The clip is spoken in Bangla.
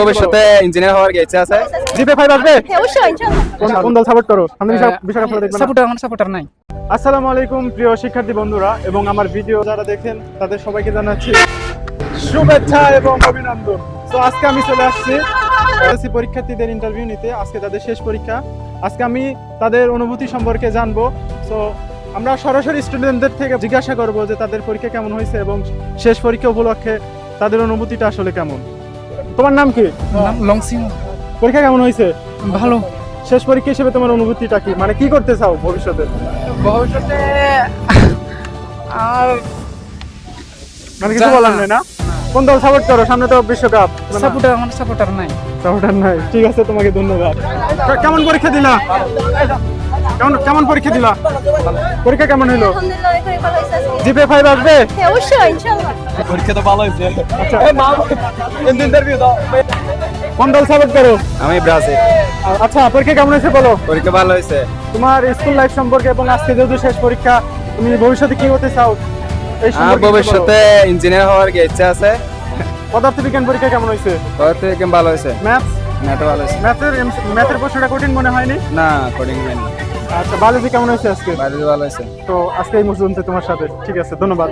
ভবিষ্যতে ইঞ্জিনিয়ার হওয়ার ইচ্ছা আছে। জিপে 5 আসবে? হ্যাঁ অবশ্যই ইনশাআল্লাহ। কোন দল সাপোর্ট করো? আমি বিষয়টা দেখবেন। সাপোর্টার আমার সাপোর্টার নাই। আসসালামু আলাইকুম প্রিয় শিক্ষার্থী বন্ধুরা এবং আমার ভিডিও যারা দেখেন তাদের সবাইকে জানাচ্ছি শুভেচ্ছা এবং অভিনন্দন। তো আজকে আমি চলে আসছি এসএসসি পরীক্ষার্থীদের ইন্টারভিউ নিতে। আজকে তাদের শেষ পরীক্ষা। আজকে আমি তাদের অনুভূতি সম্পর্কে জানবো। সো আমরা সরাসরি স্টুডেন্টদের থেকে জিজ্ঞাসা করব যে তাদের পরীক্ষা কেমন হয়েছে এবং শেষ পরীক্ষা উপলক্ষে তাদের অনুভূতিটা আসলে কেমন। তোমার নাম কি? নাম লংসিং। পরীক্ষা কেমন হয়েছে? ভালো। শেষ পরীক্ষা হিসেবে তোমার অনুভূতিটা কি, মানে কি করতে চাও ভবিষ্যতে? ভবিষ্যতে আর মানে কিছু বলার নেই না? কোন দল সাপোর্ট করো? সামনে তো বিশ্বকাপ। সাপোর্টার আমার সাপোর্টার নাই। সাপোর্টার নাই, ঠিক আছে, তোমাকে ধন্যবাদ। কেমন পরীক্ষা দিলা? কেমন পরীক্ষা দিলা? পরীক্ষা কেমন হলো? আলহামদুলিল্লাহ অনেক ভালো হয়েছে আজকে। জিপে 5 আসবে? হ্যাঁ অবশ্যই ইনশাআল্লাহ। পরীক্ষা তো ভালো হয়েছে। আচ্ছা, ইন্টারভিউ দাও। কোন দল সাপোর্ট করো? আমি ব্রাজিল। আচ্ছা, পরীক্ষা কেমন হয়েছে বলো? পরীক্ষা ভালো হয়েছে। তোমার স্কুল লাইফ সম্পর্কে এবং আজকে যেহেতু শেষ পরীক্ষা, তুমি ভবিষ্যতে কি হতে চাও এই আমার সম্পর্কে ভবিষ্যতে ইঞ্জিনিয়ার হওয়ার ইচ্ছা আছে। পদার্থবিজ্ঞান পরীক্ষা কেমন হয়েছে? পরীক্ষা ভালো হয়েছে। ম্যাথস ম্যাথ ভালো হয়েছে। ম্যাথের প্রশ্নটা কঠিন মনে হয়নি? না, কোডিং হয়নি। আচ্ছা, বায়োলজি কেমন হয়েছে আজকে? বায়োলজি ভালো হয়েছে। তো আজকে এই পর্যন্ত তোমার সাথে, ঠিক আছে, ধন্যবাদ।